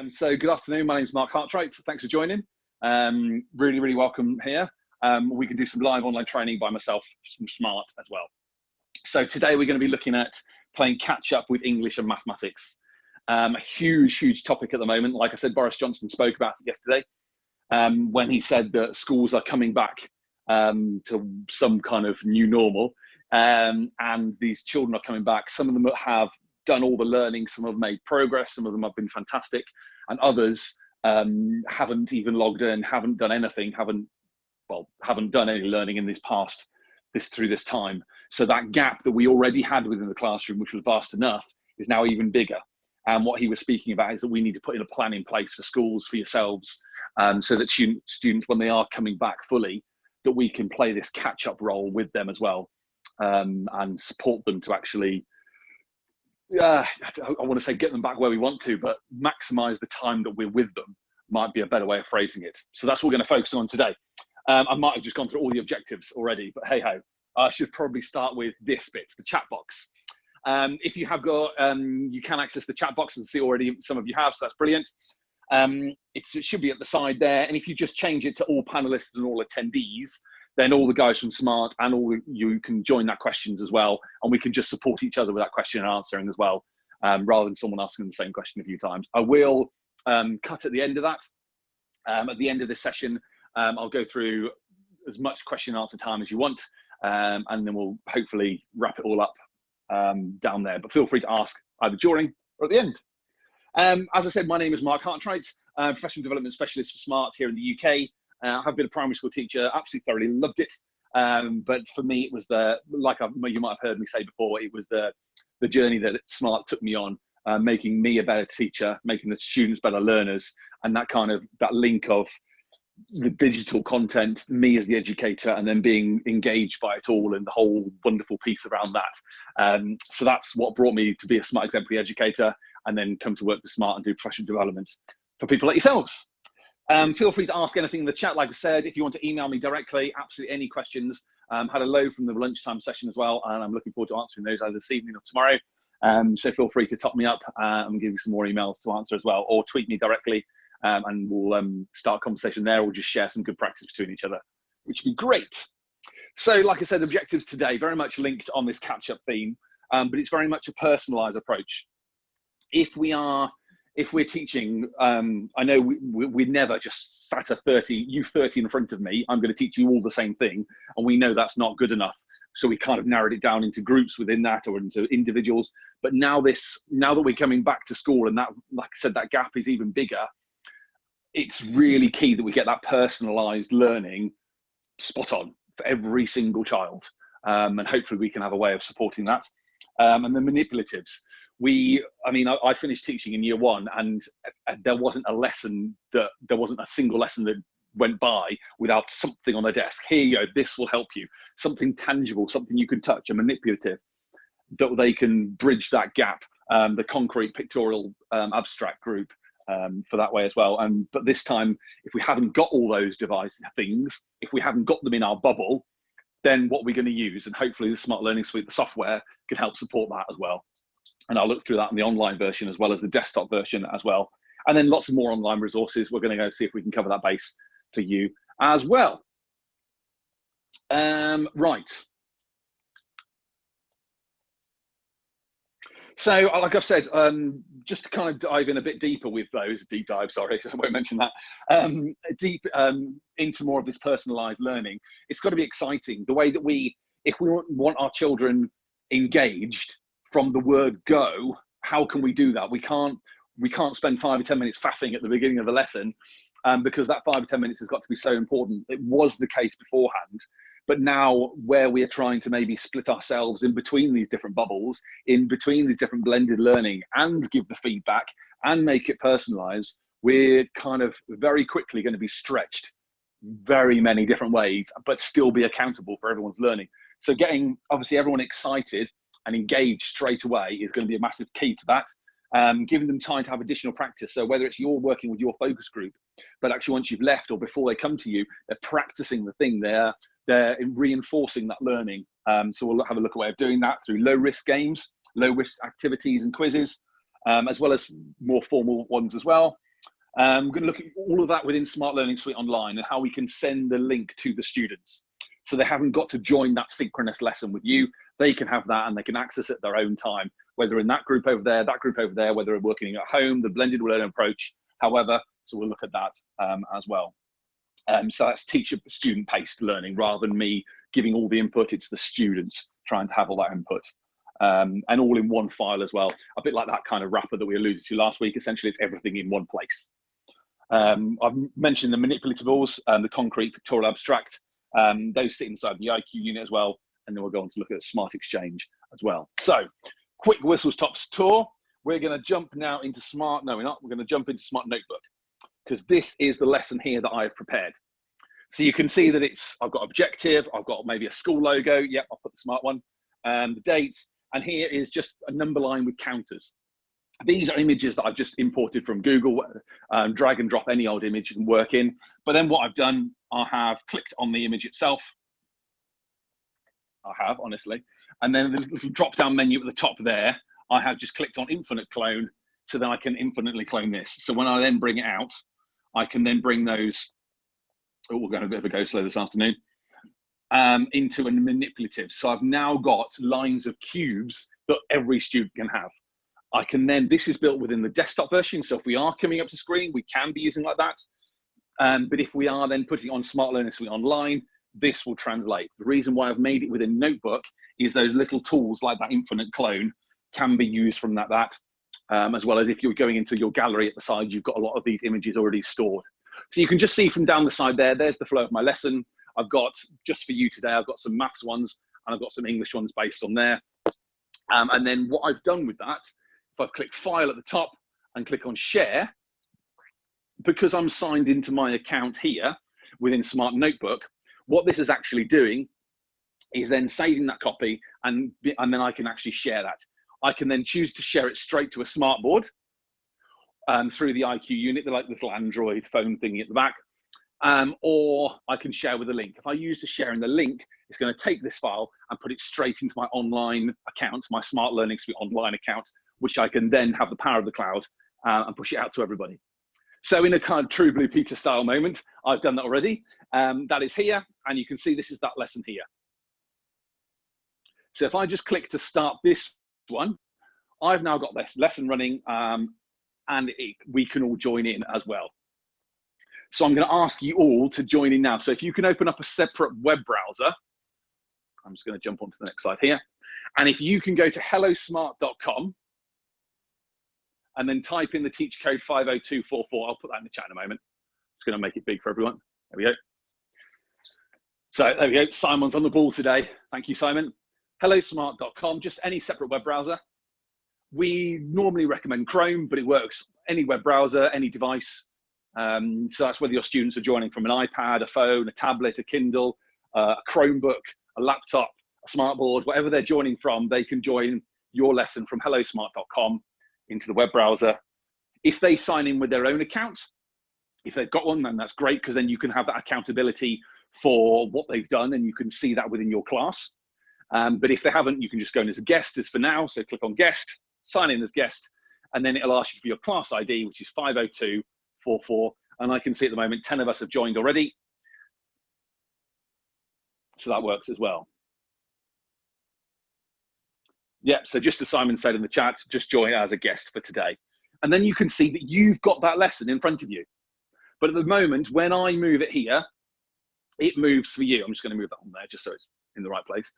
So good afternoon, my name is Mark Hartwright. Thanks for joining. Really welcome here. We can do some live online training by myself, some smart as well. So today we're going to be looking at playing catch up with English and mathematics. A huge topic at the moment. Like I said, Boris Johnson spoke about it yesterday when he said that schools are coming back to some kind of new normal. And these children are coming back. Some of them have done all the learning, some have made progress, some of them have been fantastic, and others haven't even logged in, haven't done anything, haven't done any learning in through this time. So that gap that we already had within the classroom, which was vast enough, is now even bigger. And what he was speaking about is that we need to put in a plan in place for schools, for yourselves, so that students, when they are coming back fully, that we can play this catch-up role with them as well, and support them to actually, I want to say get them back where we want to, but maximize the time that we're with them might be a better way of phrasing it. So that's what we're going to focus on today. I might have just gone through all the objectives already, but hey ho, I should probably start with this bit, the chat box. If you have got, you can access the chat box and see already some of you have, so that's brilliant. It should be at the side there. And if you just change it to all panelists and all attendees, then all the guys from Smart and all you can join that questions as well. And we can just support each other with that question and answering as well, rather than someone asking the same question a few times. I will cut at the end of that. At the end of this session, I'll go through as much question and answer time as you want, and then we'll hopefully wrap it all up down there. But feel free to ask either during or at the end. As I said, my name is Mark Hartwright, professional development specialist for Smart here in the UK. I have been a primary school teacher, absolutely thoroughly loved it. But for me, it was you might have heard me say before, it was the journey that Smart took me on, making me a better teacher, making the students better learners, and that link of the digital content, me as the educator, and then being engaged by it all and the whole wonderful piece around that. So that's what brought me to be a Smart exemplary educator, and then come to work with Smart and do professional development for people like yourselves. Feel free to ask anything in the chat, like I said. If you want to email me directly, absolutely any questions. Had a load from the lunchtime session as well, and I'm looking forward to answering those either this evening or tomorrow. So feel free to top me up and give you some more emails to answer as well, or tweet me directly, and we'll start a conversation there, or just share some good practice between each other, which would be great. So like I said, objectives today, very much linked on this catch-up theme, but it's very much a personalised approach. If we're teaching, I know we never just sat 30 in front of me, I'm going to teach you all the same thing, and we know that's not good enough. So we kind of narrowed it down into groups within that, or into individuals. But now that we're coming back to school, and that, like I said, that gap is even bigger, it's really key that we get that personalized learning spot on for every single child. And hopefully we can have a way of supporting that. And the manipulatives. I finished teaching in year one, and there wasn't a single lesson that went by without something on the desk. Here you go, this will help you. Something tangible, something you can touch, a manipulative, that they can bridge that gap. The concrete pictorial abstract group for that way as well. But this time, if we haven't got all those things, if we haven't got them in our bubble, then what we're going to use, and hopefully the Smart Learning Suite, the software, can help support that as well. And I'll look through that in the online version as well as the desktop version as well. And then lots of more online resources. We're going to go see if we can cover that base for you as well. Right. So like I've said, just to kind of dive in a bit deeper with those, deep dive, sorry, I won't mention that, deep into more of this personalized learning. It's got to be exciting. The way that if we want our children engaged from the word go, how can we do that? We can't spend 5 or 10 minutes faffing at the beginning of the lesson, because that 5 or 10 minutes has got to be so important. It was the case beforehand, but now where we are trying to maybe split ourselves in between these different bubbles, in between these different blended learning, and give the feedback and make it personalized, we're kind of very quickly going to be stretched very many different ways, but still be accountable for everyone's learning. So getting obviously everyone excited and engaged straight away is going to be a massive key to that. Giving them time to have additional practice. So whether it's you're working with your focus group, but actually once you've left or before they come to you, they're practicing the thing, they're reinforcing that learning. So we'll have a look at a way of doing that through low risk games, low risk activities and quizzes, as well as more formal ones as well. We're going to look at all of that within Smart Learning Suite Online and how we can send the link to the students. So they haven't got to join that synchronous lesson with you. They can have that and they can access it at their own time, whether in that group over there, whether they're working at home, the blended learning approach, however. So we'll look at that as well. So that's teacher-student paced learning rather than me giving all the input. It's the students trying to have all that input. And all in one file as well. A bit like that kind of wrapper that we alluded to last week. Essentially, it's everything in one place. I've mentioned the manipulatables, the concrete, pictorial, abstract. Those sit inside the IQ unit as well. And then we'll go on to look at Smart Exchange as well. So, quick whistle stops tour. We're going to jump now into Smart. No, we're not. We're going to jump into Smart Notebook because this is the lesson here that I've prepared. So you can see that I've got objective. I've got maybe a school logo. Yep, I'll put the Smart one. The date. And here is just a number line with counters. These are images that I've just imported from Google, drag and drop any old image and work in. But then what I've done, I have clicked on the image itself. I have, honestly. And then the little drop down menu at the top there, I have just clicked on infinite clone so that I can infinitely clone this. So when I then bring it out, I can then bring those, oh, we're going a bit of a go slow this afternoon, into a manipulative. So I've now got lines of cubes that every student can have. I can then, this is built within the desktop version. So if we are coming up to screen, we can be using like that. But if we are then putting on Smart Learning Suite Online, this will translate. The reason why I've made it within Notebook is those little tools like that infinite clone can be used from that, as well as if you're going into your gallery at the side, you've got a lot of these images already stored. So you can just see from down the side there, there's the flow of my lesson. I've got, just for you today, I've got some maths ones and I've got some English ones based on there. And then what I've done with that, if I click File at the top and click on Share, because I'm signed into my account here within Smart Notebook, what this is actually doing is then saving that copy and then I can actually share that. I can then choose to share it straight to a smartboard through the IQ unit, the like little Android phone thingy at the back, or I can share with a link. If I use to share in the link, it's going to take this file and put it straight into my online account, my Smart Learning Suite Online account, which I can then have the power of the cloud and push it out to everybody. So in a kind of true Blue Peter style moment, I've done that already. That is here, and you can see this is that lesson here. So if I just click to start this one, I've now got this lesson running, and we can all join in as well. So I'm going to ask you all to join in now. So if you can open up a separate web browser, I'm just going to jump onto the next slide here. And if you can go to hellosmart.com and then type in the teacher code 50244, I'll put that in the chat in a moment. It's going to make it big for everyone. There we go. So there we go. Simon's on the ball today. Thank you, Simon. hellosmart.com, just any separate web browser. We normally recommend Chrome, but it works any web browser, any device. So that's whether your students are joining from an iPad, a phone, a tablet, a Kindle, a Chromebook, a laptop, a smartboard, whatever they're joining from, they can join your lesson from hellosmart.com into the web browser. If they sign in with their own account, if they've got one, then that's great, because then you can have that accountability for what they've done and you can see that within your class. But if they haven't, you can just go in as a guest as for now. So click on guest, sign in as guest, and then it'll ask you for your class ID, which is 50244. And I can see at the moment 10 of us have joined already. So that works as well. Yeah, so just as Simon said in the chat, just join as a guest for today. And then you can see that you've got that lesson in front of you. But at the moment, when I move it here, it moves for you. I'm just going to move that on there just so it's in the right place.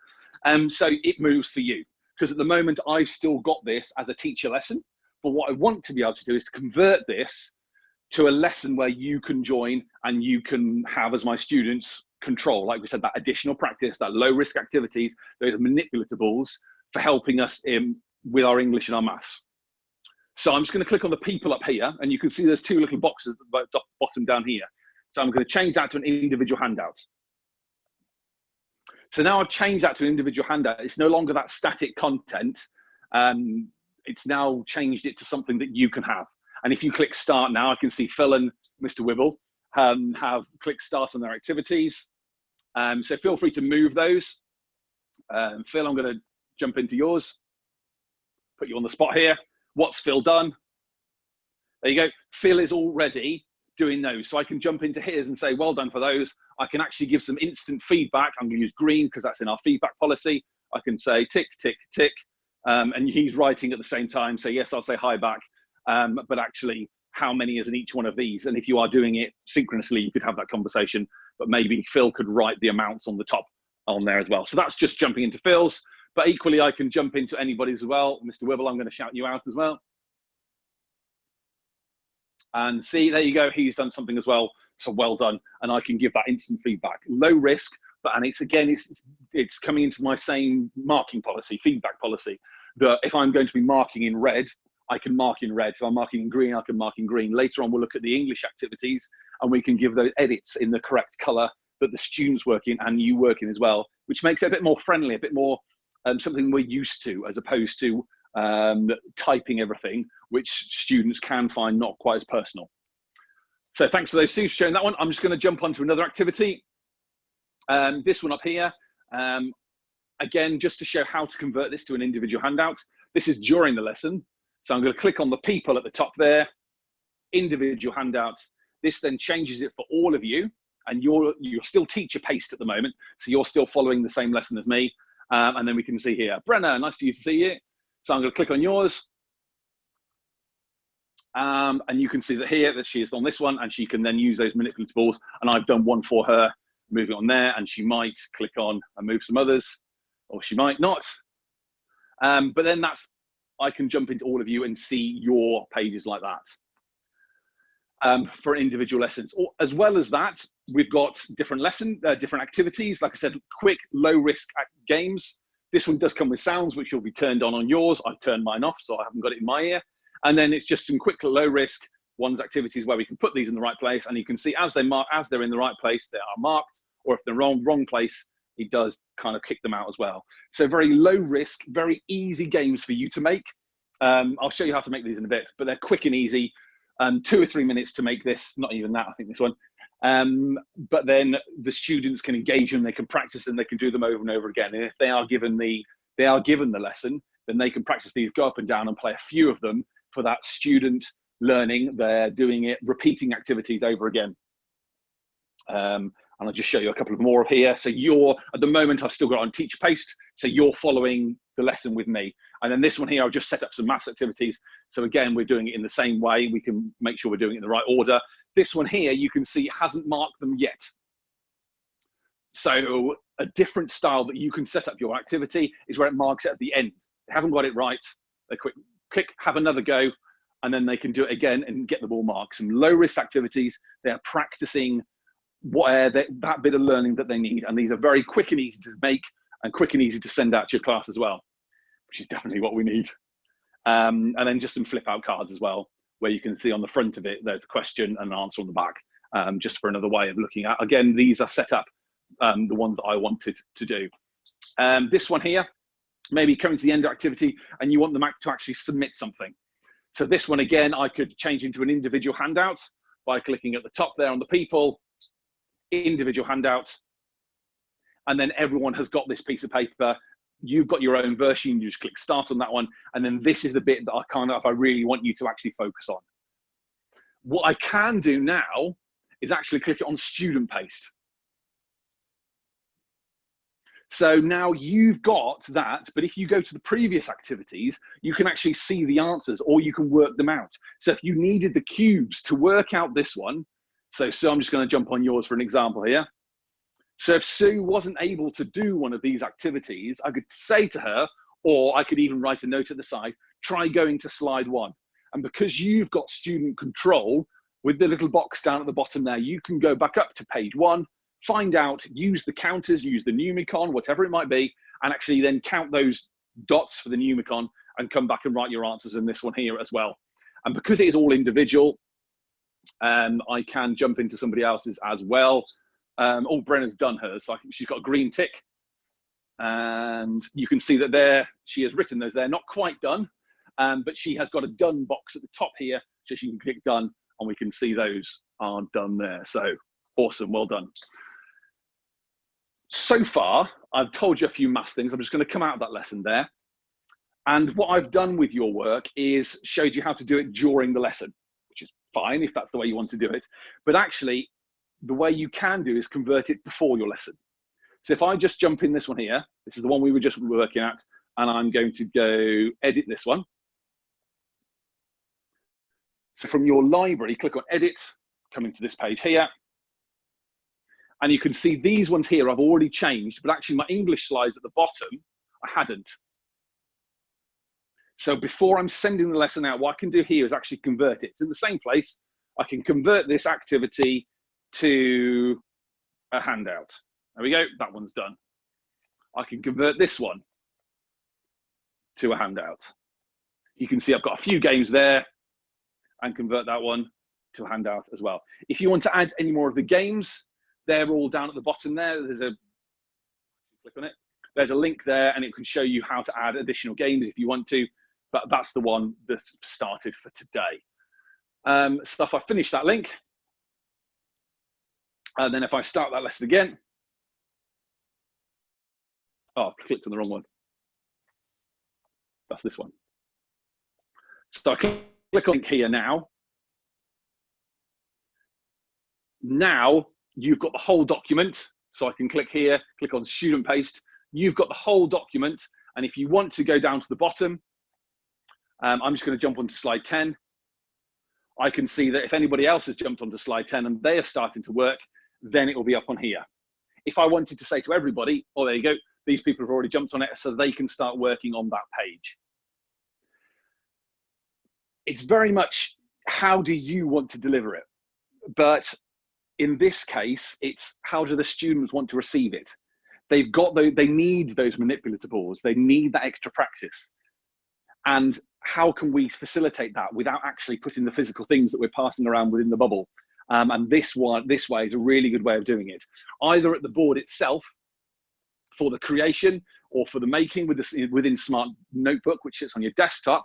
So it moves for you. Because at the moment, I've still got this as a teacher lesson. But what I want to be able to do is to convert this to a lesson where you can join and you can have, as my students, control. Like we said, that additional practice, that low risk activities, those manipulatables for helping us with our English and our maths. So I'm just going to click on the people up here, and you can see there's two little boxes at the bottom down here. So I'm going to change that to an individual handout. So now I've changed that to an individual handout. It's no longer that static content. It's now changed it to something that you can have. And if you click start now, I can see Phil and Mr. Wibble have clicked start on their activities. So feel free to move those. Phil, I'm going to jump into yours, put you on the spot here. What's Phil done? There you go. Phil is already doing those. So I can jump into his and say, well done for those. I can actually give some instant feedback. I'm going to use green because that's in our feedback policy. I can say tick, tick, tick. And he's writing at the same time. So yes, I'll say hi back. But actually, how many is in each one of these? And if you are doing it synchronously, you could have that conversation. But maybe Phil could write the amounts on the top on there as well. So that's just jumping into Phil's. But equally, I can jump into anybody's as well. Mr. Wibble, I'm going to shout you out as well. And see, there you go. He's done something as well. So well done. And I can give that instant feedback. Low risk, but and it's coming into my same marking policy, feedback policy, that if I'm going to be marking in red, I can mark in red. If I'm marking in green, I can mark in green. Later on, we'll look at the English activities and we can give those edits in the correct color that the students work in and you work in as well, which makes it a bit more friendly, a bit more something we're used to, as opposed to typing everything, which students can find not quite as personal. So thanks for those two for sharing that one. I'm just going to jump onto another activity. This one up here, again, just to show how to convert this to an individual handout. This is during the lesson. So I'm going to click on the people at the top there, individual handouts. This then changes it for all of you, and you're still teacher paced at the moment, so you're still following the same lesson as me. And then we can see here, Brenna, nice for you to see you. So I'm going to click on yours. And you can see that here that she is on this one, and she can then use those manipulatables. And I've done one for her, moving on there, and she might click on and move some others, or she might not. But then I can jump into all of you and see your pages like that for individual lessons. As well as that, we've got different different activities. Like I said, quick, low risk games. This one does come with sounds, which will be turned on yours. I've turned mine off, so I haven't got it in my ear. And then it's just some quick, low risk activities where we can put these in the right place. And you can see as they're in the right place, they are marked, or if they're wrong place, it does kind of kick them out as well. So very low risk, very easy games for you to make. I'll show you how to make these in a bit, but they're quick and easy. 2 or 3 minutes to make this, not even that, I think this one. But then the students can engage them, they can practice them, they can do them over and over again. And if they are given the lesson, then they can practice these, go up and down and play a few of them for that student learning. They're doing it, repeating activities over again. And I'll just show you a couple of more of here. So at the moment, I've still got on teacher paced. So you're following the lesson with me. And then this one here, I've just set up some maths activities. So again, we're doing it in the same way. We can make sure we're doing it in the right order. This one here, you can see it hasn't marked them yet. So a different style that you can set up your activity is where it marks it at the end. They haven't got it right. They quick, have another go, and then they can do it again and get the ball marked. Some low risk activities. They're practicing that bit of learning that they need. And these are very quick and easy to make and quick and easy to send out to your class as well, which is definitely what we need. And then just some flip out cards as well, where you can see on the front of it, there's a question and an answer on the back, just for another way of looking at. Again, these are set up, the ones that I wanted to do. This one here, maybe coming to the end of activity and you want them to actually submit something. So this one, again, I could change into an individual handout by clicking at the top there on the people, individual handout, and then everyone has got this piece of paper. You've got your own version, you just click start on that one, and then this is the bit that I really want you to actually focus on. What I can do now is actually click it on student paste. So now you've got that, but if you go to the previous activities, you can actually see the answers or you can work them out. So if you needed the cubes to work out this one, so I'm just going to jump on yours for an example here. So if Sue wasn't able to do one of these activities, I could say to her, or I could even write a note at the side, try going to slide 1. And because you've got student control with the little box down at the bottom there, you can go back up to page 1, find out, use the counters, use the Numicon, whatever it might be, and actually then count those dots for the Numicon and come back and write your answers in this one here as well. And because it is all individual, I can jump into somebody else's as well. Brenna's done hers, so she's got a green tick. And you can see that there, she has written those there, not quite done, but she has got a done box at the top here, so she can click done, and we can see those are done there. So awesome, well done. So far, I've told you a few maths things. I'm just going to come out of that lesson there. And what I've done with your work is showed you how to do it during the lesson, which fine if that's the way you want to do it. But actually, the way you can do is convert it before your lesson. So if I just jump in this one here, this is the one we were just working at, and I'm going to go edit this one. So from your library, click on edit, come into this page here. And you can see these ones here I've already changed, but actually my English slides at the bottom, I hadn't. So before I'm sending the lesson out, what I can do here is actually convert it. It's in the same place. I can convert this activity to a handout. There we go, that one's done. I can convert this one to a handout. You can see I've got a few games there and convert that one to a handout as well. If you want to add any more of the games, they're all down at the bottom there. There's a, click on it. There's a link there and it can show you how to add additional games if you want to, but that's the one that's started for today. So if I finish that link, and then if I start that lesson again, oh, I clicked on the wrong one. That's this one. So I click on here now. Now you've got the whole document. So I can click here, click on student paste. You've got the whole document. And if you want to go down to the bottom, I'm just going to jump onto slide 10. I can see that if anybody else has jumped onto slide 10 and they are starting to work, then it will be up on here. If I wanted to say to everybody, oh, there you go, these people have already jumped on it, so they can start working on that page. It's very much, how do you want to deliver it? But in this case, it's how do the students want to receive it? They've got those, they need those manipulatables. They need that extra practice. And how can we facilitate that without actually putting the physical things that we're passing around within the bubble? And this way is a really good way of doing it. Either at the board itself for the creation or for the making within Smart Notebook, which sits on your desktop,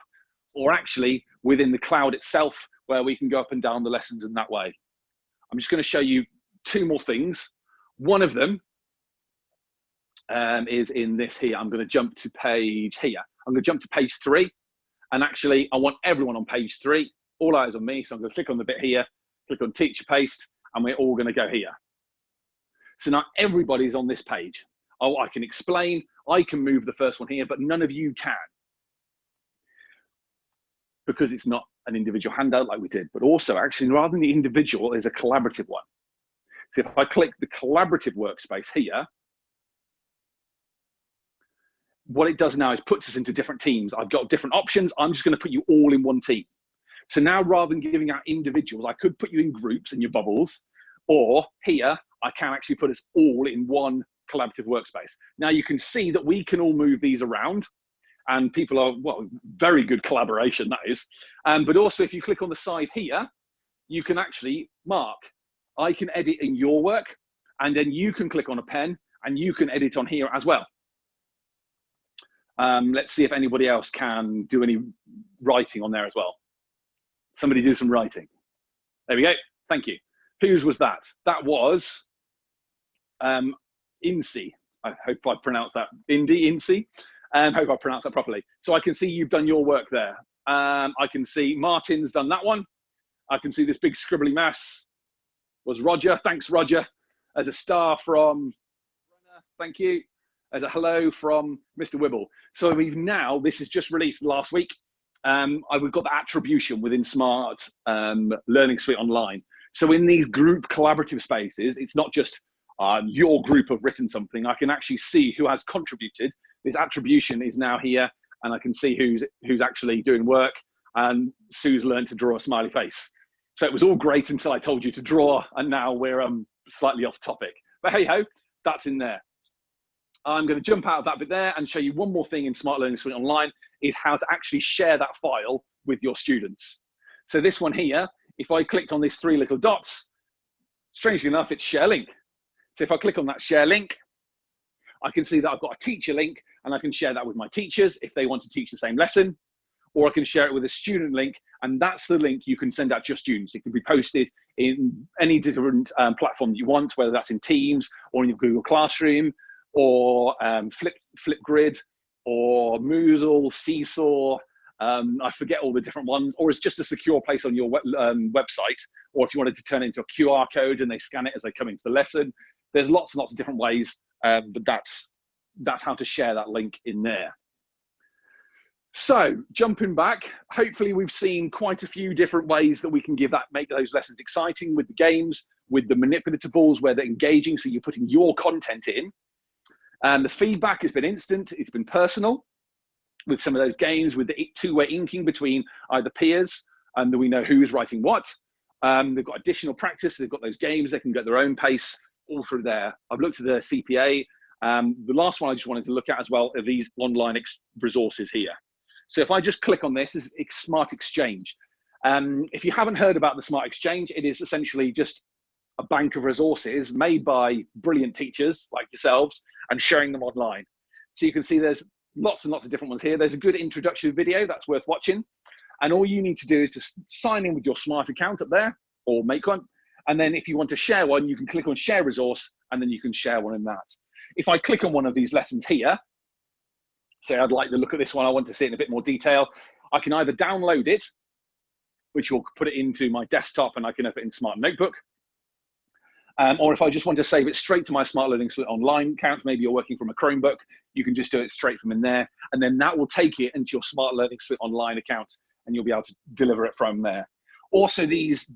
or actually within the cloud itself, where we can go up and down the lessons in that way. I'm just going to show you two more things. One of them is in this here. I'm going to jump to page here. I'm going to jump to page 3. And actually, I want everyone on page 3. All eyes on me. So I'm going to click on the bit here, click on teacher paste, and we're all going to go here. So now everybody's on this page. Oh, I can explain. I can move the first one here, but none of you can, because it's not an individual handout like we did. But also, actually, rather than the individual, is a collaborative one. So if I click the collaborative workspace here, what it does now is puts us into different teams. I've got different options. I'm just going to put you all in one team. So now, rather than giving out individuals, I could put you in groups in your bubbles, or here, I can actually put us all in one collaborative workspace. Now you can see that we can all move these around, and people are, well, very good collaboration, that is. But also, if you click on the side here, you can actually mark. I can edit in your work, and then you can click on a pen, and you can edit on here as well. Let's see if anybody else can do any writing on there as well. Somebody do some writing. There we go. Thank you. Whose was that? That was Incy. I hope I pronounced that. Incy. Hope I pronounced that properly. So I can see you've done your work there. I can see Martin's done that one. I can see this big scribbly mess was Roger. Thanks, Roger. As a star from, thank you. As a hello from Mr. Wibble. So we've now, this is just released last week. We've got the attribution within Smart Learning Suite Online. So in these group collaborative spaces, it's not just your group have written something. I can actually see who has contributed. This attribution is now here, and I can see who's actually doing work. And Sue's learned to draw a smiley face. So it was all great until I told you to draw, and now we're slightly off topic. But hey ho, that's in there. I'm going to jump out of that bit there and show you one more thing in Smart Learning Suite Online, is how to actually share that file with your students. So this one here, if I clicked on these 3 little dots, strangely enough, it's share link. So if I click on that share link, I can see that I've got a teacher link, and I can share that with my teachers if they want to teach the same lesson, or I can share it with a student link, and that's the link you can send out to your students. It can be posted in any different platform you want, whether that's in Teams or in your Google Classroom, or Flipgrid, or Moodle, Seesaw, I forget all the different ones, or it's just a secure place on your website, or if you wanted to turn it into a QR code and they scan it as they come into the lesson. There's lots and lots of different ways, but that's how to share that link in there. So jumping back, hopefully we've seen quite a few different ways that we can make those lessons exciting with the games, with the manipulatables where they're engaging, so you're putting your content in. And the feedback has been instant, it's been personal with some of those games, with the two-way inking between either peers, and we know who's writing what. They've got additional practice, they've got those games, they can go at their own pace, all through there. I've looked at the CPA. The last one I just wanted to look at as well are these online resources here. So if I just click on this is Smart Exchange. If you haven't heard about the Smart Exchange, it is essentially just a bank of resources made by brilliant teachers like yourselves and sharing them online. So you can see there's lots and lots of different ones here. There's a good introductory video that's worth watching. And all you need to do is to sign in with your Smart account up there or make one. And then if you want to share one, you can click on Share Resource and then you can share one in that. If I click on one of these lessons here, say I'd like to look at this one, I want to see it in a bit more detail, I can either download it, which will put it into my desktop and I can open it in Smart Notebook. Or if I just want to save it straight to my Smart Learning Suite online account, maybe you're working from a Chromebook, you can just do it straight from in there. And then that will take it into your Smart Learning Suite online account and you'll be able to deliver it from there. Also, these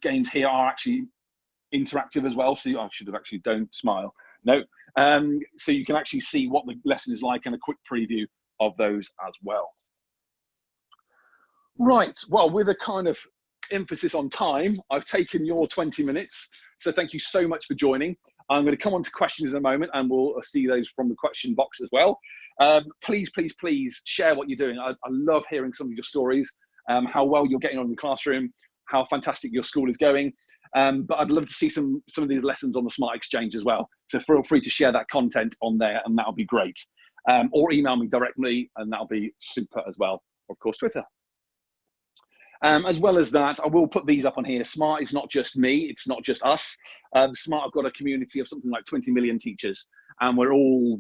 games here are actually interactive as well. So I should have actually, don't smile. No. So you can actually see what the lesson is like and a quick preview of those as well. Right, well, with a kind of emphasis on time, I've taken your 20 minutes. So thank you so much for joining. I'm going to come on to questions in a moment and we'll see those from the question box as well. Please, please, please share what you're doing. I love hearing some of your stories, how well you're getting on in the classroom, how fantastic your school is going. But I'd love to see some of these lessons on the Smart Exchange as well. So feel free to share that content on there and that'll be great. Or email me directly and that'll be super as well. Of course, Twitter. As well as that, I will put these up on here. Smart is not just me, it's not just us. Smart have got a community of something like 20 million teachers, and we're all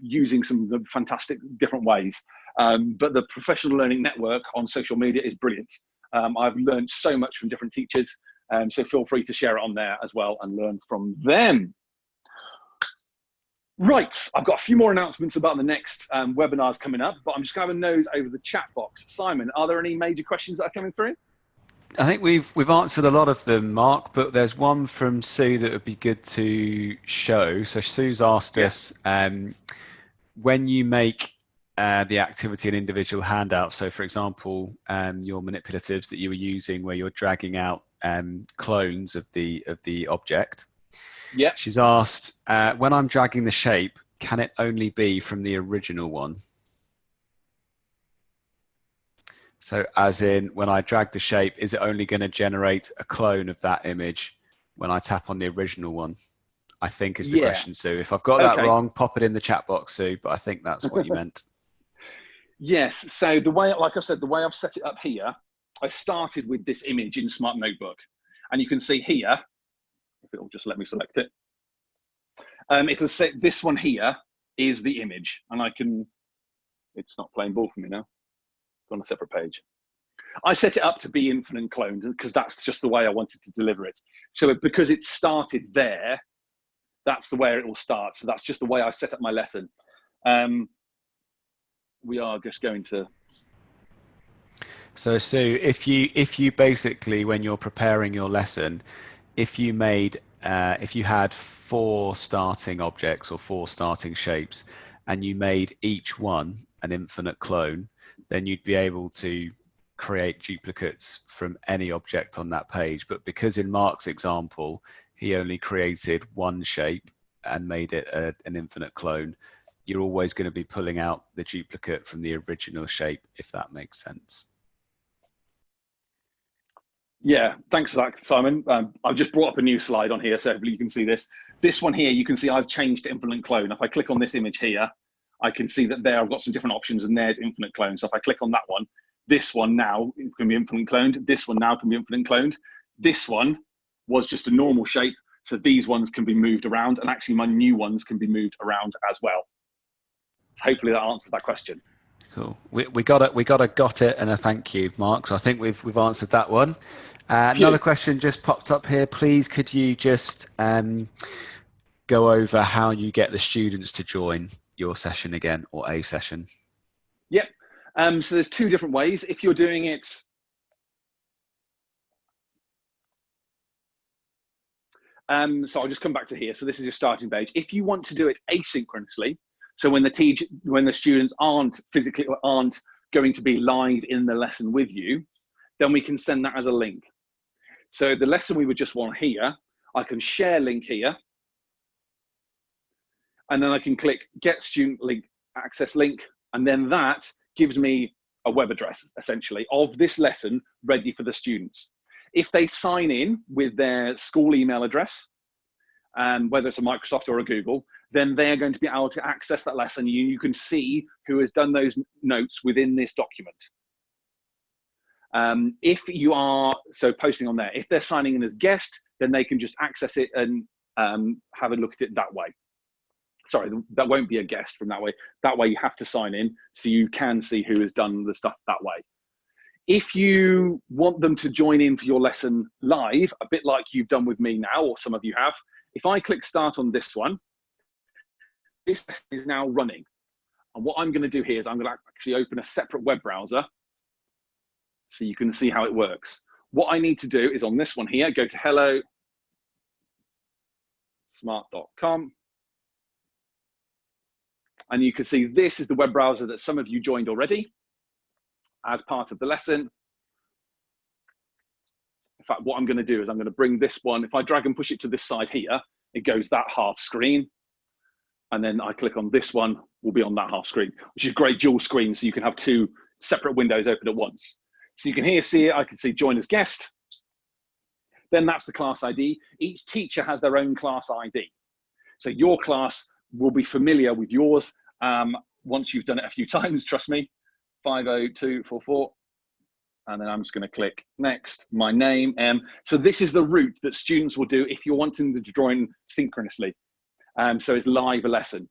using some fantastic different ways. But the Professional Learning Network on social media is brilliant. I've learned so much from different teachers, so feel free to share it on there as well and learn from them. Right, I've got a few more announcements about the next webinars coming up, but I'm just going to have a nose over the chat box. Simon, are there any major questions that are coming through? I think we've answered a lot of them, Mark, but there's one from Sue that would be good to show. So Sue's asked us, when you make the activity an individual handout, so for example, your manipulatives that you were using where you're dragging out clones of the object. Yeah. She's asked, when I'm dragging the shape, can it only be from the original one? So as in, when I drag the shape, is it only going to generate a clone of that image when I tap on the original one? I think is the question, Sue. If I've got that wrong, pop it in the chat box, Sue, but I think that's what you meant. Yes, so the way, like I said, the way I've set it up here, I started with this image in Smart Notebook. And you can see here, if it'll just let me select it, it'll say this one here is the image. And I can, it's not playing ball for me now. On a separate page. I set it up to be infinite cloned because that's just the way I wanted to deliver it. So because it started there, that's the way it will start. So that's just the way I set up my lesson. We are just going to. So Sue, if you basically, when you're preparing your lesson, if you had 4 starting objects or 4 starting shapes, and you made each one an infinite clone, then you'd be able to create duplicates from any object on that page. But because in Mark's example, he only created one shape and made it an infinite clone, you're always going to be pulling out the duplicate from the original shape, if that makes sense. Yeah, thanks for that, Simon. I've just brought up a new slide on here, so hopefully you can see this. This one here, you can see I've changed to infinite clone. If I click on this image here, I can see that there I've got some different options, and there's infinite clone. So if I click on that one, this one now can be infinite cloned. This one now can be infinite cloned. This one was just a normal shape, so these ones can be moved around, and actually my new ones can be moved around as well. So hopefully that answers that question. Cool. We got it and a thank you, Mark. So I think we've answered that one. Another question just popped up here. Please, could you just go over how you get the students to join your session again, or a session? Yep. So there's two different ways. If you're doing it, so I'll just come back to here. So this is your starting page. If you want to do it asynchronously, so when the students aren't going to be live in the lesson with you, then we can send that as a link. So the lesson we would just want here, I can share link here, and then I can click get student link, access link, and then that gives me a web address essentially of this lesson ready for the students. If they sign in with their school email address, whether it's a Microsoft or a Google, then they're going to be able to access that lesson. You can see who has done those notes within this document. If you are posting on there, if they're signing in as guest, then they can just access it and have a look at it that way. Sorry, that won't be a guest from that way. That way you have to sign in so you can see who has done the stuff that way. If you want them to join in for your lesson live, a bit like you've done with me now, or some of you have, if I click start on this one, this is now running. And what I'm going to do here is I'm going to actually open a separate web browser so you can see how it works. What I need to do is on this one here, go to hellosmart.com. And you can see this is the web browser that some of you joined already as part of the lesson. In fact, what I'm going to do is I'm going to bring this one, if I drag and push it to this side here, it goes that half screen. And then I click on this one, will be on that half screen, which is great dual screen, so you can have two separate windows open at once. So you can here see it, I can see join as guest. Then that's the class ID. Each teacher has their own class ID. So your class will be familiar with yours once you've done it a few times, trust me. 50244. And then I'm just going to click next, my name. So this is the route that students will do if you're wanting to join synchronously. So it's live a lesson.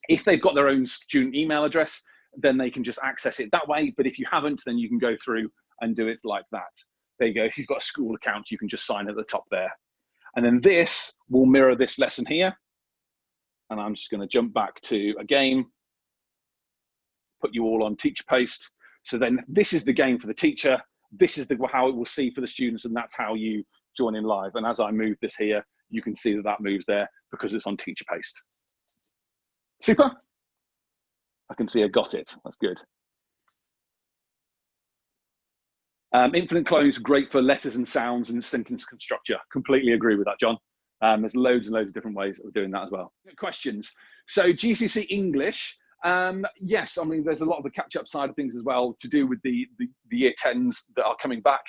If they've got their own student email address, then they can just access it that way. But if you haven't, then you can go through and do it like that. There you go. If you've got a school account, you can just sign at the top there. And then this will mirror this lesson here. And I'm just going to jump back to a game, put you all on teacher paste. So then this is the game for the teacher. This is how it will see for the students, and that's how you join in live. And as I move this here, you can see that that moves there because it's on teacher paste. Super. I can see I got it. That's good. Infinite clones, great for letters and sounds and sentence structure. Completely agree with that, John. There's loads and loads of different ways of doing that as well. Questions. So GCSE English, yes, I mean, there's a lot of the catch-up side of things as well to do with the year 10s that are coming back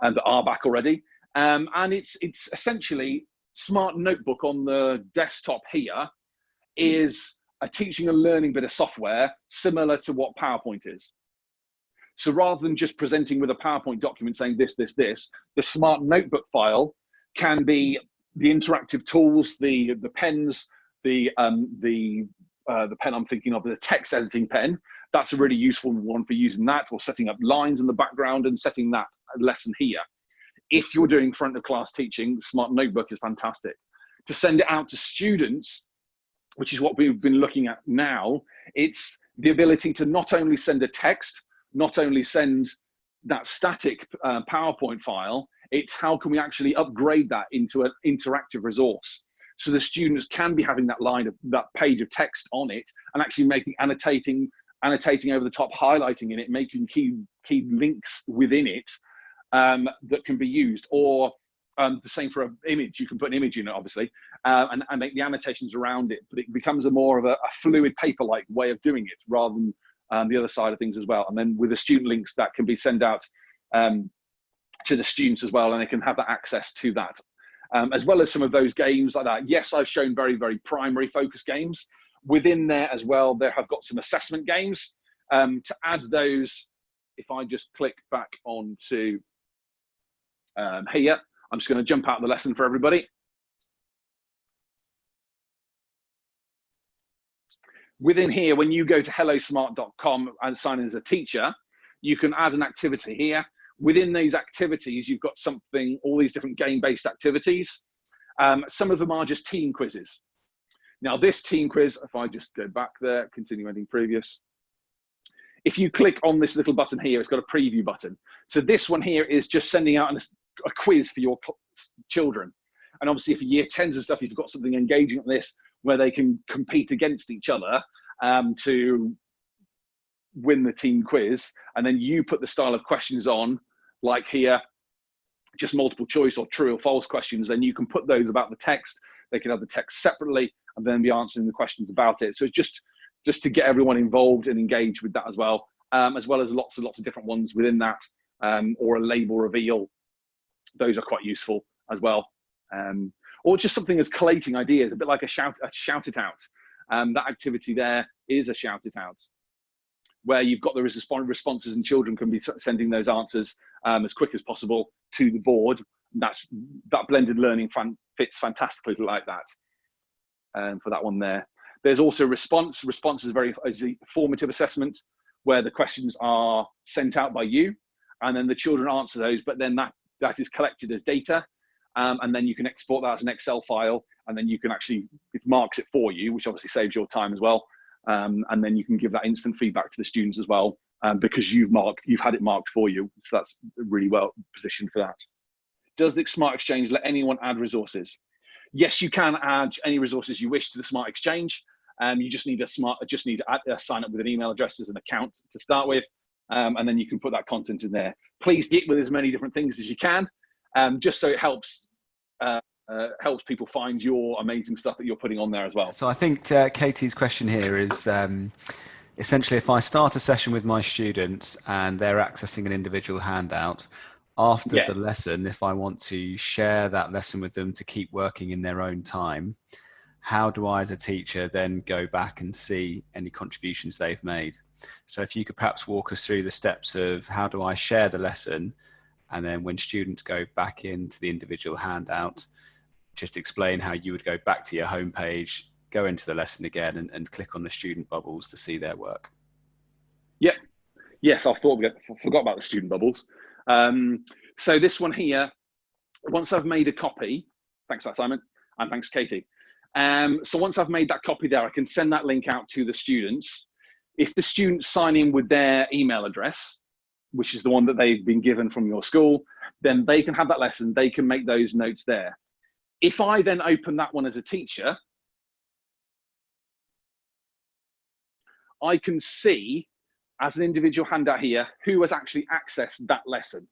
and that are back already. And it's essentially Smart Notebook on the desktop here is a teaching and learning bit of software similar to what PowerPoint is. So rather than just presenting with a PowerPoint document saying this, this, this, the Smart Notebook file can be the interactive tools, the pens, the pen I'm thinking of, the text editing pen. That's a really useful one for using that, or setting up lines in the background and setting that lesson here. If you're doing front of class teaching, Smart Notebook is fantastic. To send it out to students, which is what we've been looking at now, it's the ability to not only send a text, not only send that static PowerPoint file, it's how can we actually upgrade that into an interactive resource. So the students can be having that page of text on it and actually making annotating over the top, highlighting in it, making key links within it that can be used. Or the same for an image, you can put an image in it, obviously, and make the annotations around it, but it becomes a more of a fluid paper-like way of doing it rather than the other side of things as well. And then with the student links, that can be sent out to the students as well, and they can have that access to that. As well as some of those games like that. Yes, I've shown very, very primary focus games. Within there as well, there have got some assessment games. To add those, if I just click back onto here, I'm just going to jump out the lesson for everybody. Within here, when you go to hellosmart.com and sign in as a teacher, you can add an activity here. Within those activities, you've got all these different game-based activities. Some of them are just team quizzes. Now, this team quiz, if I just go back there, continue editing previous. If you click on this little button here, it's got a preview button. So this one here is just sending out a quiz for your children. And obviously, for year 10s and stuff, you've got something engaging on this where they can compete against each other to win the team quiz. And then you put the style of questions on, like here, just multiple choice or true or false questions. Then you can put those about the text. They can have the text separately and then be answering the questions about it. So it's just to get everyone involved and engaged with that as well as lots and lots of different ones within that, or a label reveal. Those are quite useful as well. Or just something as collating ideas, a bit like a shout it out. That activity there is a shout it out, where you've got the responses and children can be sending those answers as quick as possible to the board. That blended learning fits fantastically like that for that one there. There's also response. Response is a formative assessment where the questions are sent out by you and then the children answer those, but then that is collected as data. And then you can export that as an Excel file, and then you can it marks it for you, which obviously saves your time as well. And then you can give that instant feedback to the students as well, because you've had it marked for you. So that's really well positioned for that. Does the Smart Exchange let anyone add resources? Yes, you can add any resources you wish to the Smart Exchange. You just need to sign up with an email address as an account to start with, and then you can put that content in there. Please get with as many different things as you can, just so it helps people find your amazing stuff that you're putting on there as well. So I think Katie's question here is essentially, if I start a session with my students and they're accessing an individual handout, after the lesson, if I want to share that lesson with them to keep working in their own time, how do I as a teacher then go back and see any contributions they've made? So if you could perhaps walk us through the steps of how do I share the lesson, and then when students go back into the individual handout, just explain how you would go back to your homepage, go into the lesson again and click on the student bubbles to see their work. Yeah. Yes, I forgot about the student bubbles. So this one here, once I've made a copy, thanks for that, Simon, and thanks, Katie. So once I've made that copy there, I can send that link out to the students. If the students sign in with their email address, which is the one that they've been given from your school, then they can have that lesson, they can make those notes there. If I then open that one as a teacher, I can see as an individual handout here who has actually accessed that lesson.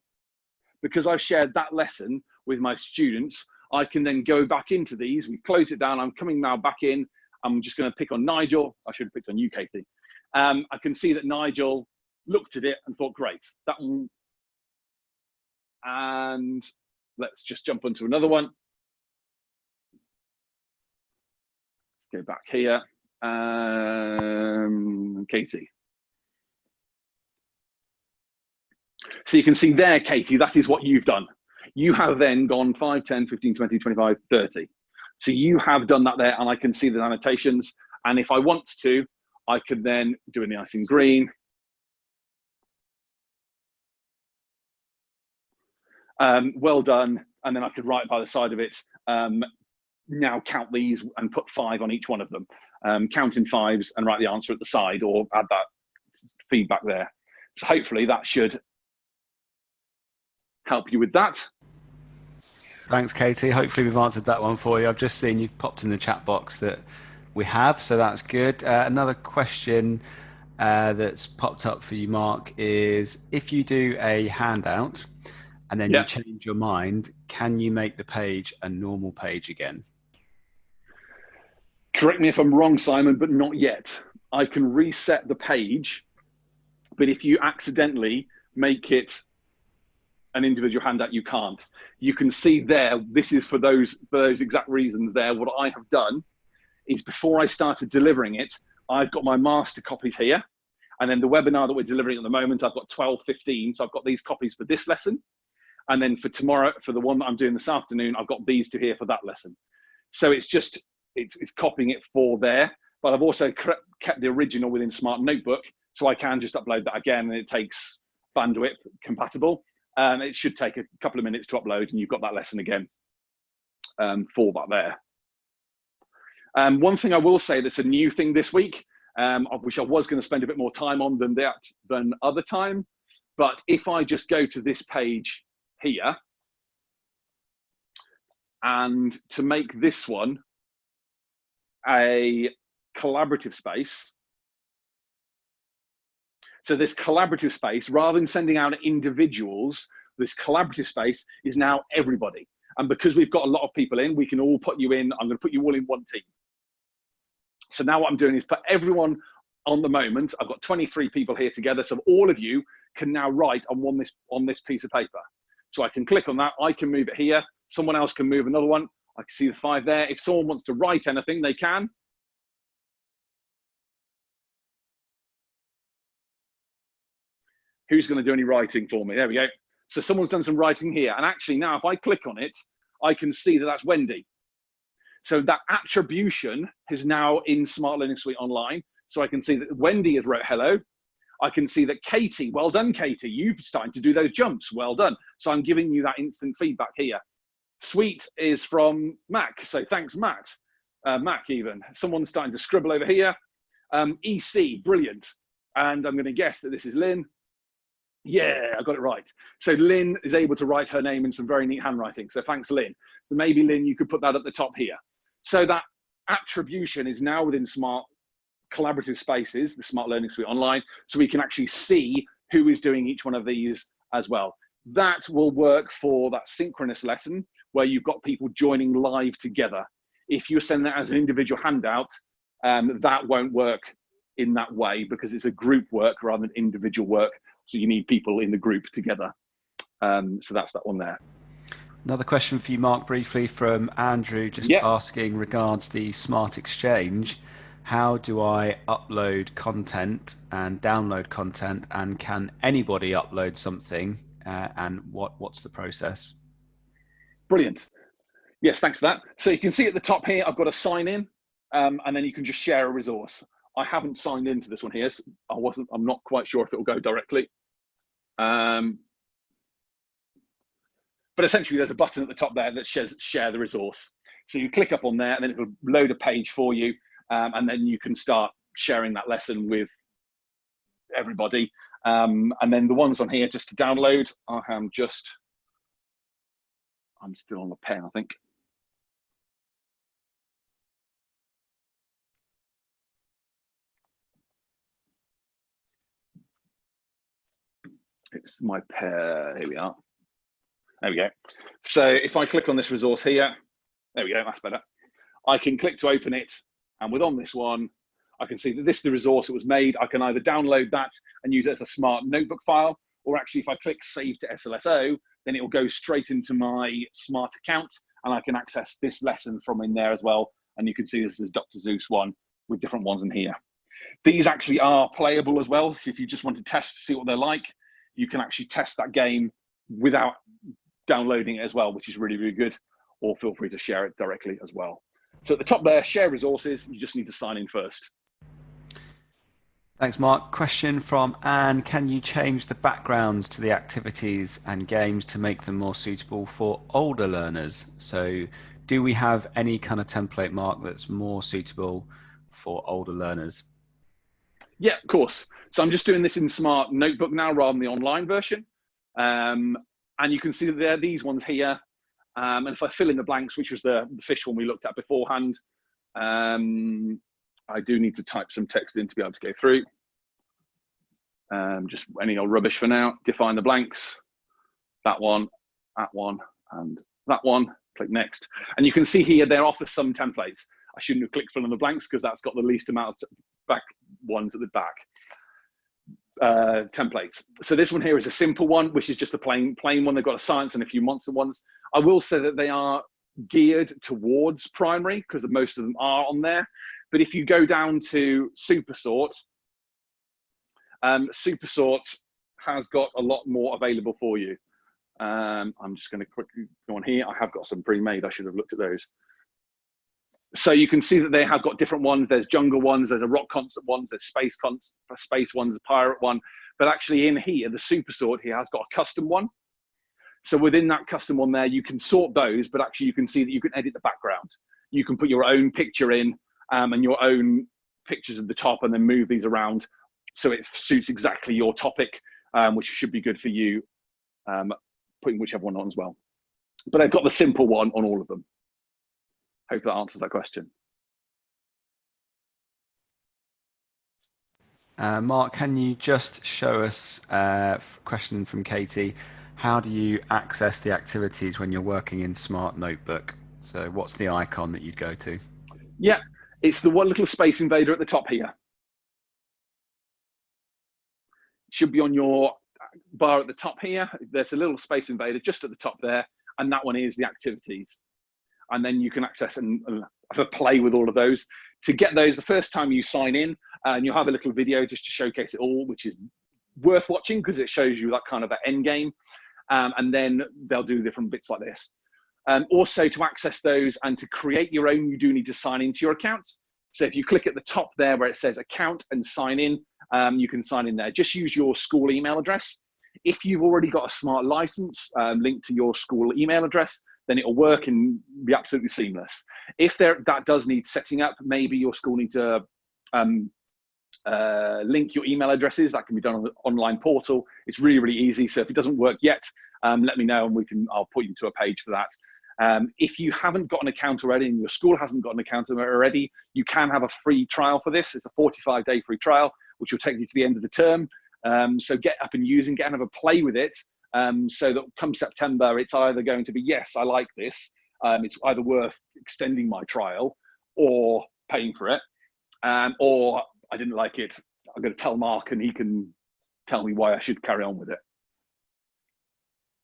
Because I've shared that lesson with my students, I can then go back into these. We close it down. I'm coming now back in. I'm just going to pick on Nigel. I should have picked on you, Katie. I can see that Nigel looked at it and thought, great, that one. And let's just jump onto another one. Let's go back here. Katie. So you can see there, Katie, that is what you've done. You have then gone 5, 10, 15, 20, 25, 30. So you have done that there, and I can see the annotations. And if I want to, I could then do a nice in green. Well done. And then I could write by the side of it, now count these and put 5 on each one of them. Count in 5s and write the answer at the side, or add that feedback there. So hopefully that should help you with that. Thanks, Katie. Hopefully we've answered that one for you. I've just seen you've popped in the chat box that we have, so that's good. Another question that's popped up for you, Mark, is if you do a handout and then you change your mind, can you make the page a normal page again? Correct me if I'm wrong, Simon, but not yet. I can reset the page, but if you accidentally make it an individual handout, you can't. You can see there, this is for those exact reasons there. What I have done is before I started delivering it, I've got my master copies here. And then the webinar that we're delivering at the moment, I've got 12, 15. So I've got these copies for this lesson. And then for tomorrow, for the one that I'm doing this afternoon, I've got these two here for that lesson. So it's just, it's copying it for there. but I've also kept the original within Smart Notebook, so I can just upload that again, and it takes bandwidth compatible. It should take a couple of minutes to upload, and you've got that lesson again for that there. One thing I will say that's a new thing this week, which I was going to spend a bit more time on than other time, but if I just go to this page here, and to make this one a collaborative space, so this collaborative space, rather than sending out individuals, this collaborative space is now everybody. And because we've got a lot of people in, we can all put you in. I'm going to put you all in one team. So now what I'm doing is put everyone on the moment. I've got 23 people here together. So all of you can now write on this piece of paper. So I can click on that. I can move it here. Someone else can move another one. I can see the 5 there. If someone wants to write anything, they can. Who's going to do any writing for me? There we go. So someone's done some writing here. And actually now if I click on it, I can see that that's Wendy. So that attribution is now in Smart Learning Suite Online. So I can see that Wendy has wrote hello. I can see that Katie, well done, Katie. You've started to do those jumps. Well done. So I'm giving you that instant feedback here. Sweet is from Mac. So thanks, Matt. Mac even. Someone's starting to scribble over here. EC, brilliant. And I'm going to guess that this is Lynn. Yeah, I got it right. So Lynn is able to write her name in some very neat handwriting. So thanks, Lynn. So maybe, Lynn, you could put that at the top here. So that attribution is now within Smart Collaborative Spaces, the Smart Learning Suite Online, so we can actually see who is doing each one of these as well. That will work for that synchronous lesson where you've got people joining live together. If you send that as an individual handout, that won't work in that way because it's a group work rather than individual work. So you need people in the group together. So that's that one there. Another question for you, Mark, briefly from Andrew, just asking regards the Smart Exchange. How do I upload content and download content, and can anybody upload something, and what's the process? Brilliant. Yes, thanks for that. So you can see at the top here, I've got a sign in, and then you can just share a resource. I haven't signed into this one here, so I'm not quite sure if it will go directly. But essentially there's a button at the top there that says share the resource. So you click up on there and then it will load a page for you. And then you can start sharing that lesson with everybody. And then the ones on here just to download, I'm still on the pen, I think. It's my pair, here we are. There we go. So if I click on this resource here, there we go, that's better. I can click to open it, and on this one, I can see that this is the resource that was made. I can either download that and use it as a Smart Notebook file, or actually if I click Save to SLSO, then it will go straight into my Smart account, and I can access this lesson from in there as well. And you can see this is Dr. Zeus one with different ones in here. These actually are playable as well. So if you just want to test to see what they're like, you can actually test that game without downloading it as well, which is really, really good, or feel free to share it directly as well. So at the top there, share resources, you just need to sign in first. Thanks, Mark. Question from Anne. Can you change the backgrounds to the activities and games to make them more suitable for older learners? So do we have any kind of template, Mark, that's more suitable for older learners? Yeah, of course. So I'm just doing this in Smart Notebook now rather than the online version. And you can see that there are these ones here. And if I fill in the blanks, which was the fish one we looked at beforehand, I do need to type some text in to be able to go through. Just any old rubbish for now. Define the blanks. That one, and that one. Click next. And you can see here there offer some templates. I shouldn't have clicked fill in the blanks because that's got the least amount of back ones at the back. Templates. So this one here is a simple one, which is just a plain one. They've got a science and a few monster ones. I will say that they are geared towards primary because most of them are on there. But if you go down to Super Sort, Super Sort has got a lot more available for you. I'm just going to quickly go on here. I have got some pre-made. I should have looked at those. So you can see that they have got different ones. There's jungle ones, there's a rock concert ones, there's space ones, there's a pirate one. But actually in here, the super sort, he has got a custom one. So within that custom one there, you can sort those, but actually you can see that you can edit the background. You can put your own picture in and your own pictures at the top and then move these around so it suits exactly your topic, which should be good for you, putting whichever one on as well. But I've got the simple one on all of them. Hope that answers that question. Mark, can you just show us a question from Katie? How do you access the activities when you're working in Smart Notebook? So what's the icon that you'd go to? Yeah, it's the one little Space Invader at the top here. It should be on your bar at the top here. There's a little Space Invader just at the top there, and that one is the activities. And then you can access and have a play with all of those. To get those, the first time you sign in, and you'll have a little video just to showcase it all, which is worth watching because it shows you that kind of an end game. And then they'll do different bits like this. Also, to access those and to create your own, you do need to sign into your account. So if you click at the top there where it says account and sign in, you can sign in there. Just use your school email address. If you've already got a Smart license linked to your school email address, then it'll work and be absolutely seamless. If that does need setting up, maybe your school needs to link your email addresses. That can be done on the online portal. It's really, really easy. So if it doesn't work yet, let me know and I'll put you to a page for that. If you haven't got an account already and your school hasn't got an account already, you can have a free trial for this. It's a 45-day free trial, which will take you to the end of the term. So get up and using, get and have a play with it. So that come September, it's either going to be, yes, I like this. It's either worth extending my trial or paying for it. Or I didn't like it. I'm going to tell Mark and he can tell me why I should carry on with it.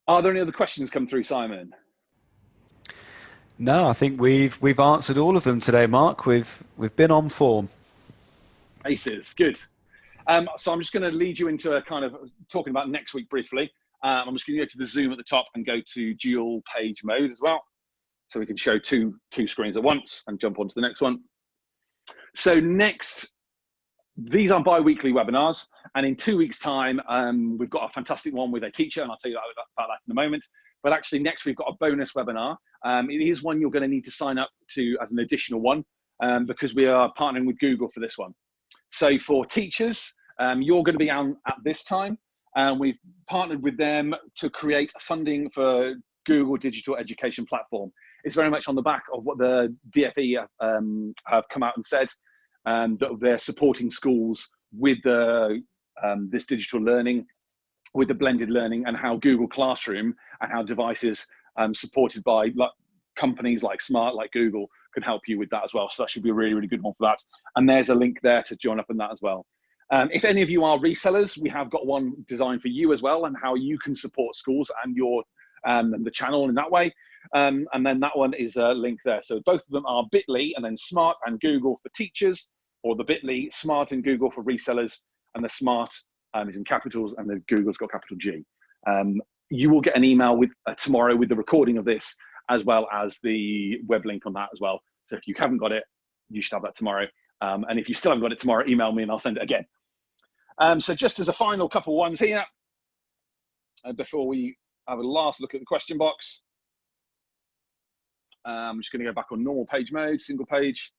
Are there any other questions come through, Simon? No, I think we've answered all of them today, Mark. We've been on form. Aces, good. So I'm just going to lead you into a kind of talking about next week briefly. I'm just going to go to the Zoom at the top and go to dual page mode as well. So we can show two screens at once and jump onto the next one. So these are bi-weekly webinars. And in 2 weeks' time, we've got a fantastic one with a teacher, and I'll tell you about that in a moment. But actually next we've got a bonus webinar. It is one you're going to need to sign up to as an additional one because we are partnering with Google for this one. So for teachers, you're going to be on at this time. We've partnered with them to create funding for Google Digital Education Platform. It's very much on the back of what the DFE have come out and said, that they're supporting schools with this digital learning, with the blended learning, and how Google Classroom and how devices supported by companies like Smart, like Google, can help you with that as well. So that should be a really, really good one for that. And there's a link there to join up in that as well. If any of you are resellers, we have got one designed for you as well, and how you can support schools and your the channel in that way. And then that one is a link there. So both of them are bit.ly and then Smart and Google for teachers, or the bit.ly Smart and Google for resellers, and the Smart is in capitals and the Google's got capital G. You will get an email with tomorrow with the recording of this, as well as the web link on that as well. So if you haven't got it, you should have that tomorrow. And if you still haven't got it tomorrow, email me and I'll send it again. So just as a final couple ones here, before we have a last look at the question box, I'm just going to go back on normal page mode, single page.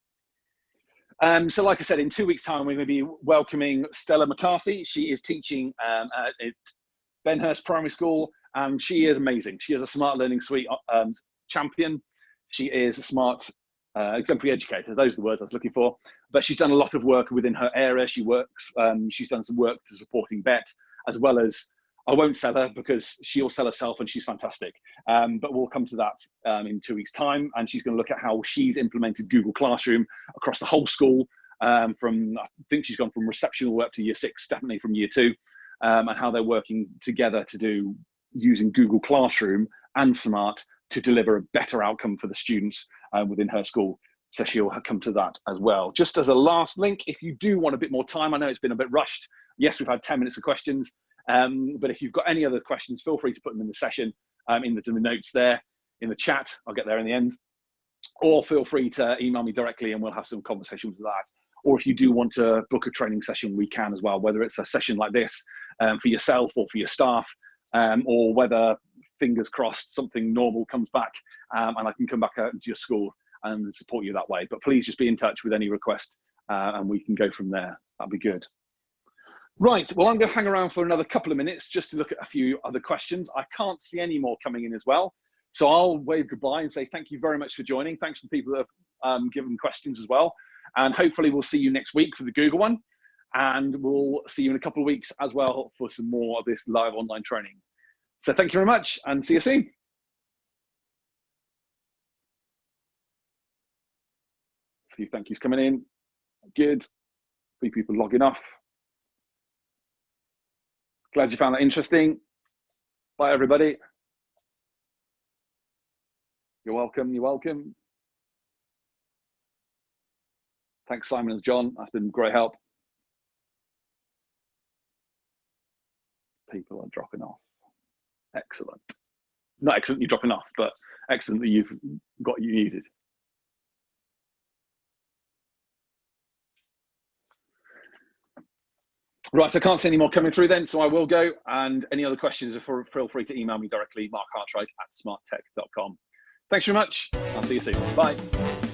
So like I said, in 2 weeks' time, we're going to be welcoming Stella Mccarthy. She is teaching at Benhurst Primary School, and she is amazing. She is a Smart Learning Suite champion. She is a Smart exemplary educator. Those are the words I was looking for. But she's done a lot of work within her area. She's done some work to supporting BET, as well as, I won't sell her because she'll sell herself and she's fantastic. But we'll come to that in 2 weeks' time. And she's going to look at how she's implemented Google Classroom across the whole school. I think she's gone from reception all the way up to year 6, definitely from year 2, and how they're working together to do using Google Classroom and Smart to deliver a better outcome for the students within her school. So she'll come to that as well. Just as a last link, if you do want a bit more time, I know it's been a bit rushed. Yes, we've had 10 minutes of questions, but if you've got any other questions, feel free to put them in the session, in the notes there, in the chat. I'll get there in the end. or feel free to email me directly and we'll have some conversations with that. Or if you do want to book a training session, we can as well, whether it's a session like this for yourself or for your staff, or whether, fingers crossed, something normal comes back and I can come back out into your school and support you that way. But please just be in touch with any request and we can go from there. That'd be good. Right, well, I'm going to hang around for another couple of minutes just to look at a few other questions. I can't see any more coming in as well. So I'll wave goodbye and say thank you very much for joining. Thanks to the people that have given questions as well. And hopefully we'll see you next week for the Google one. And we'll see you in a couple of weeks as well for some more of this live online training. So thank you very much and see you soon. A few thank yous coming in. Good. A few people logging off. Glad you found that interesting. Bye, everybody. You're welcome. You're welcome. Thanks, Simon and John. That's been great help. People are dropping off. Excellent. Not excellent you're dropping off, but excellent that you've got what you needed. Right, I can't see any more coming through then, so I will go. And any other questions, feel free to email me directly, markhartwright@smarttech.com. Thanks very much. I'll see you soon. Bye.